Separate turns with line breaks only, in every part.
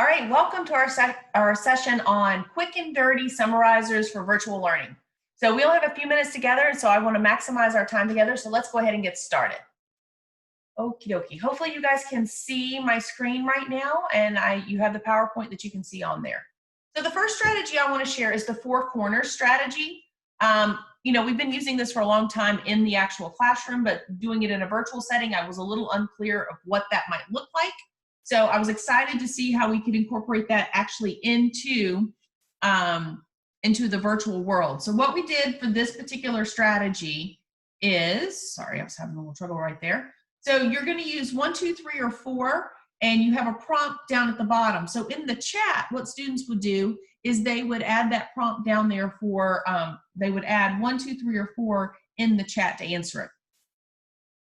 All right, welcome to our session on quick and dirty summarizers for virtual learning. So we only have a few minutes together, so I want to maximize our time together. So let's go ahead and get started. Okie dokie. Hopefully you guys can see my screen right now, and you have the PowerPoint that you can see on there. So the first strategy I want to share is the four corners strategy. We've been using this for a long time in the actual classroom, but doing it in a virtual setting, I was a little unclear of what that might look like. So I was excited to see how we could incorporate that actually into the virtual world. So what we did for this particular strategy is, sorry, I was having a little trouble right there. So you're going to use 1, 2, 3, or 4, and you have a prompt down at the bottom. So in the chat, what students would do is they would add that prompt down there for, they would add 1, 2, 3, or 4 in the chat to answer it.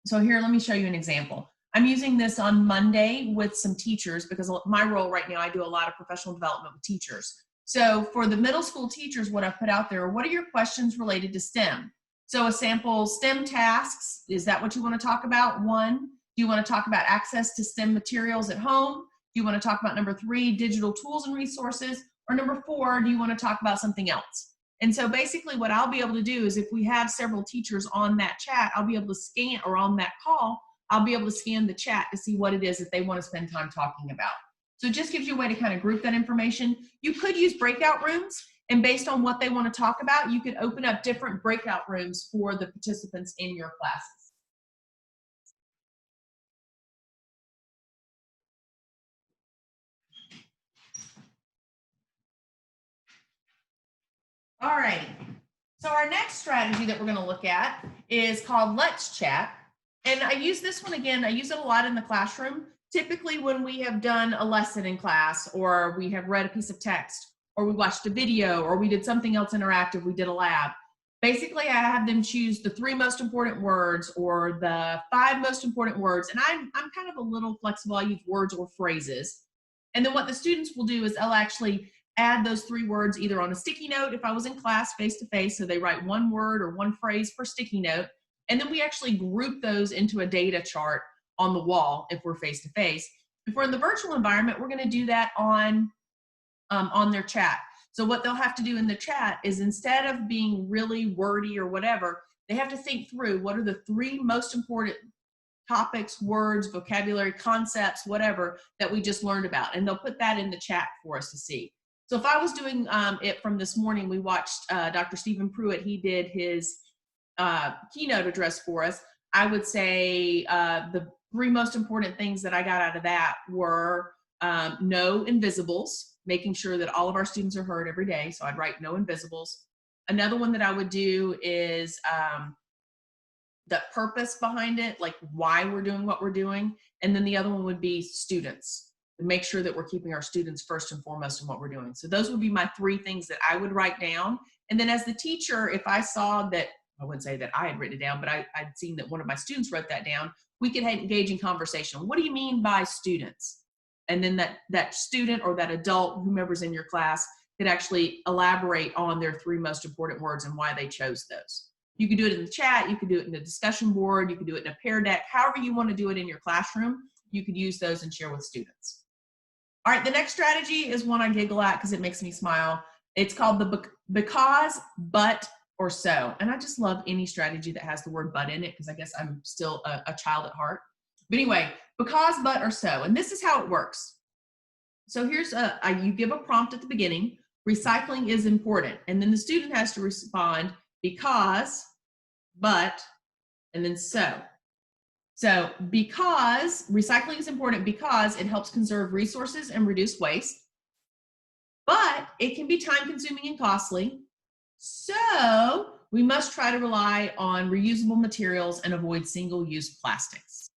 So here, let me show you an example. I'm using this on Monday with some teachers because my role right now, I do a lot of professional development with teachers. So for the middle school teachers, what I've put out there, what are your questions related to STEM? So a sample STEM tasks, is that what you want to talk about? 1, do you want to talk about access to STEM materials at home? Do you want to talk about number 3, digital tools and resources? Or number 4, do you want to talk about something else? And so basically what I'll be able to do is if we have several teachers on that chat, I'll be able to scan, or on that call, I'll be able to scan the chat to see what it is that they want to spend time talking about. So it just gives you a way to kind of group that information. You could use breakout rooms, and based on what they want to talk about, you could open up different breakout rooms for the participants in your classes. All righty. So our next strategy that we're going to look at is called Let's Chat. And I use this one again, I use it a lot in the classroom. Typically when we have done a lesson in class, or we have read a piece of text, or we watched a video, or we did something else interactive, we did a lab. Basically, I have them choose the 3 most important words or the 5 most important words. And I'm kind of a little flexible. I use words or phrases. And then what the students will do is they'll actually add those 3 words either on a sticky note if I was in class face-to-face, so they write 1 word or 1 phrase per sticky note. And then we actually group those into a data chart on the wall if we're face-to-face. If we're in the virtual environment, we're going to do that on their chat. So what they'll have to do in the chat is, instead of being really wordy or whatever, they have to think through what are the 3 most important topics, words, vocabulary, concepts, whatever, that we just learned about. And they'll put that in the chat for us to see. So if I was doing it from this morning, we watched Dr. Stephen Pruitt. He did his keynote address for us. I would say the 3 most important things that I got out of that were no invisibles, making sure that all of our students are heard every day. So I'd write no invisibles. Another one that I would do is the purpose behind it, like why we're doing what we're doing. And then the other one would be students. Make sure that we're keeping our students first and foremost in what we're doing. So those would be my 3 things that I would write down. And then as the teacher, if I saw that, I wouldn't say that I had written it down, but I'd seen that one of my students wrote that down, we could engage in conversation. What do you mean by students? And then that student or that adult, whomever's in your class, could actually elaborate on their 3 most important words and why they chose those. You could do it in the chat, you could do it in the discussion board, you could do it in a pear deck, however you want to do it in your classroom, you could use those and share with students. All right, the next strategy is one I giggle at because it makes me smile. It's called the because, but, or so. And I just love any strategy that has the word but in it, because I guess I'm still a child at heart. But anyway, because, but, or so. And this is how it works. So here's you give a prompt at the beginning. Recycling is important. And then the student has to respond because, but, and then so. So because recycling is important because it helps conserve resources and reduce waste, but it can be time consuming and costly. So we must try to rely on reusable materials and avoid single-use plastics.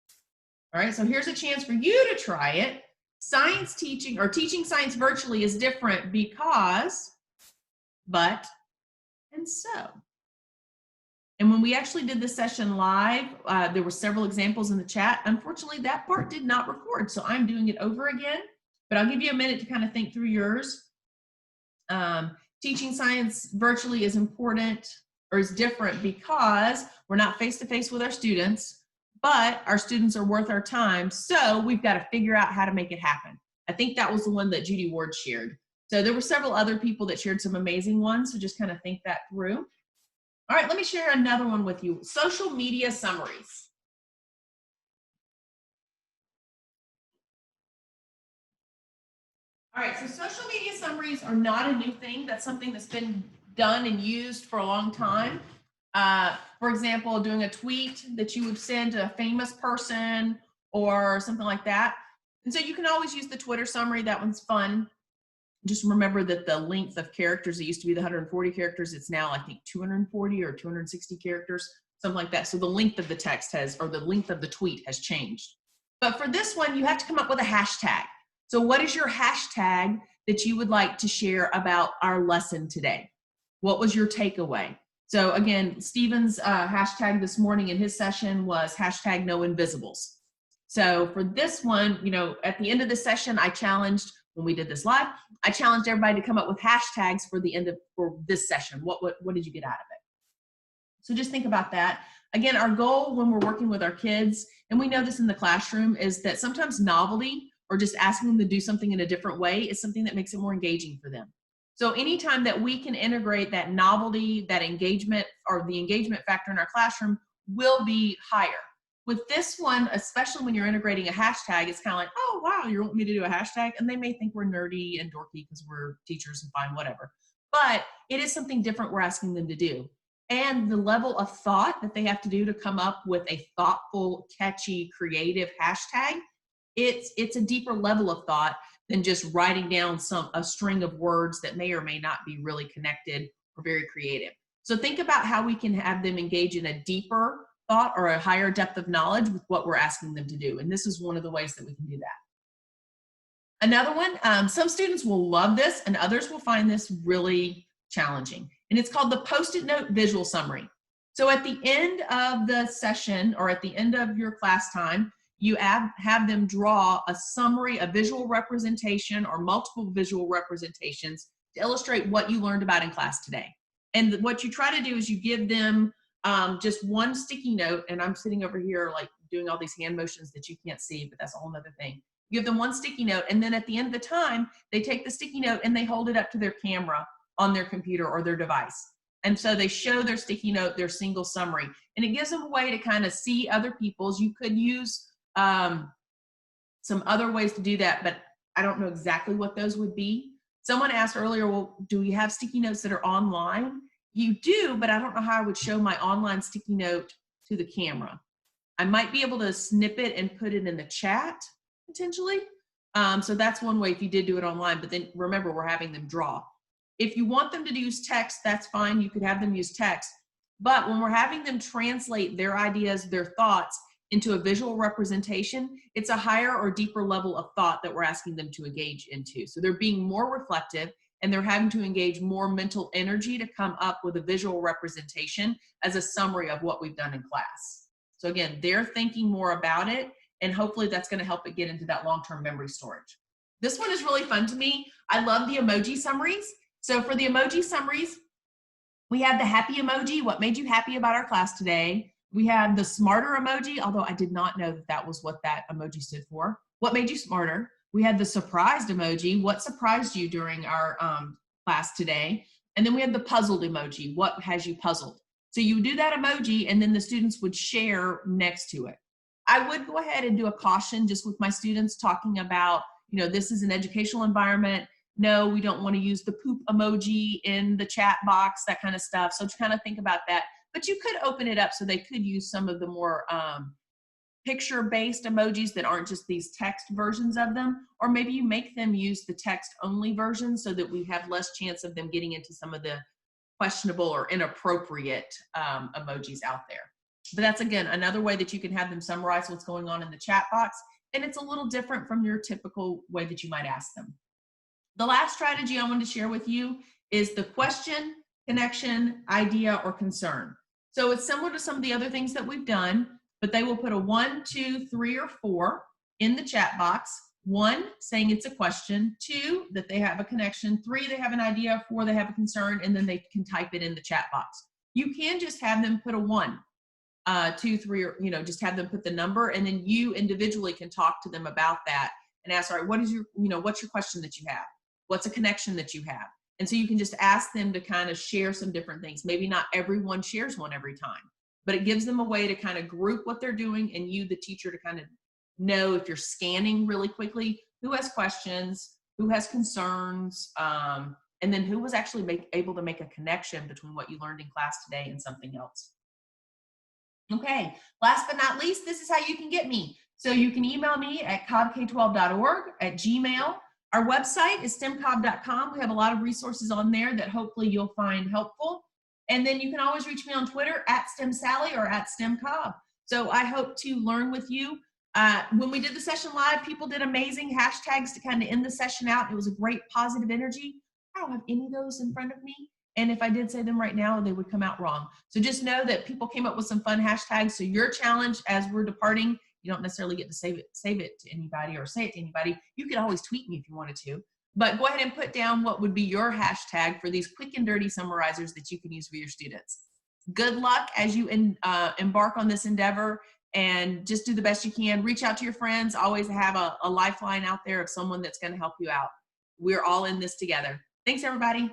All right, so here's a chance for you to try it. Science teaching, or teaching science virtually, is different because, but, and so. And when we actually did this session live, there were several examples in the chat. Unfortunately, that part did not record, so I'm doing it over again, but I'll give you a minute to kind of think through yours. Teaching science virtually is important, or is different, because we're not face-to-face with our students, but our students are worth our time, so we've got to figure out how to make it happen. I think that was the one that Judy Ward shared. So there were several other people that shared some amazing ones. So just kind of think that through. All right, let me share another one with you. Social media summaries. All right, so social media summaries are not a new thing. That's something that's been done and used for a long time. For example, doing a tweet that you would send to a famous person or something like that. And so you can always use the Twitter summary. That one's fun. Just remember that the length of characters, it used to be the 140 characters. It's now, I think, 240 or 260 characters, something like that. So the length of the text has, or the length of the tweet has changed. But for this one, you have to come up with a hashtag. So what is your hashtag that you would like to share about our lesson today? What was your takeaway? So again, Stephen's hashtag this morning in his session was hashtag no invisibles. So for this one, you know, at the end of the session, I challenged, when we did this live, I challenged everybody to come up with hashtags for the end of, for this session. What did you get out of it? So just think about that. Again, our goal when we're working with our kids, and we know this in the classroom, is that sometimes novelty or just asking them to do something in a different way is something that makes it more engaging for them. So anytime that we can integrate that novelty, that engagement, or the engagement factor in our classroom will be higher. With this one, especially when you're integrating a hashtag, it's kind of like, oh, wow, you want me to do a hashtag? And they may think we're nerdy and dorky because we're teachers and fine, whatever. But it is something different we're asking them to do. And the level of thought that they have to do to come up with a thoughtful, catchy, creative hashtag, it's a deeper level of thought than just writing down a string of words that may or may not be really connected or very creative. So think about how we can have them engage in a deeper thought or a higher depth of knowledge with what we're asking them to do. And this is one of the ways that we can do that. Another one, some students will love this and others will find this really challenging. And it's called the Post-it note visual summary. So at the end of the session or at the end of your class time, you have them draw a summary, a visual representation or multiple visual representations to illustrate what you learned about in class today. And what you try to do is you give them just one sticky note, and I'm sitting over here like doing all these hand motions that you can't see, but that's a whole nother thing. You give them one sticky note, and then at the end of the time, they take the sticky note and they hold it up to their camera on their computer or their device. And so they show their sticky note, their single summary, and it gives them a way to kind of see other people's. You could use some other ways to do that, but I don't know exactly what those would be. Someone asked earlier, well, do we have sticky notes that are online? You do, but I don't know how I would show my online sticky note to the camera. I might be able to snip it and put it in the chat, potentially. So that's one way if you did do it online, but then remember, we're having them draw. If you want them to use text, that's fine. You could have them use text. But when we're having them translate their ideas, their thoughts into a visual representation, it's a higher or deeper level of thought that we're asking them to engage into. So they're being more reflective and they're having to engage more mental energy to come up with a visual representation as a summary of what we've done in class. So again, they're thinking more about it, and hopefully that's going to help it get into that long-term memory storage. This one is really fun to me. I love the emoji summaries. So for the emoji summaries, we have the happy emoji, what made you happy about our class today. We had the smarter emoji, although I did not know that that was what that emoji stood for. What made you smarter? We had the surprised emoji, what surprised you during our class today? And then we had the puzzled emoji, what has you puzzled? So you do that emoji and then the students would share next to it. I would go ahead and do a caution just with my students talking about, you know, this is an educational environment. No, we don't want to use the poop emoji in the chat box, that kind of stuff. So to kind of think about that. But you could open it up so they could use some of the more picture-based emojis that aren't just these text versions of them. Or maybe you make them use the text-only version so that we have less chance of them getting into some of the questionable or inappropriate emojis out there. But that's, again, another way that you can have them summarize what's going on in the chat box. And it's a little different from your typical way that you might ask them. The last strategy I wanted to share with you is the question, connection, idea, or concern. So it's similar to some of the other things that we've done, but they will put a 1, 2, 3, or 4 in the chat box. 1, saying it's a question. 2, that they have a connection. 3, they have an idea. 4, they have a concern, and then they can type it in the chat box. You can just have them put a 1, 2, 3, or, you know, just have them put the number, and then you individually can talk to them about that and ask, all right, what is your, what's your question that you have? What's a connection that you have? And so you can just ask them to kind of share some different things. Maybe not everyone shares one every time, but it gives them a way to kind of group what they're doing, and you, the teacher, to kind of know if you're scanning really quickly, who has questions, who has concerns, and then who was actually able to make a connection between what you learned in class today and something else. Okay, last but not least, this is how you can get me. So you can email me at cobbk12.org, at Gmail. Our website is stemcobb.com. We have a lot of resources on there that hopefully you'll find helpful. And then you can always reach me on Twitter at StemSally or at StemCobb. So I hope to learn with you. When we did the session live, people did amazing hashtags to kind of end the session out. It was a great positive energy. I don't have any of those in front of me. And if I did say them right now, they would come out wrong. So just know that people came up with some fun hashtags. So your challenge as we're departing, you don't necessarily get to save it to anybody or say it to anybody. You can always tweet me if you wanted to. But go ahead and put down what would be your hashtag for these quick and dirty summarizers that you can use for your students. Good luck as you embark on this endeavor, and just do the best you can. Reach out to your friends. Always have a lifeline out there of someone that's going to help you out. We're all in this together. Thanks, everybody.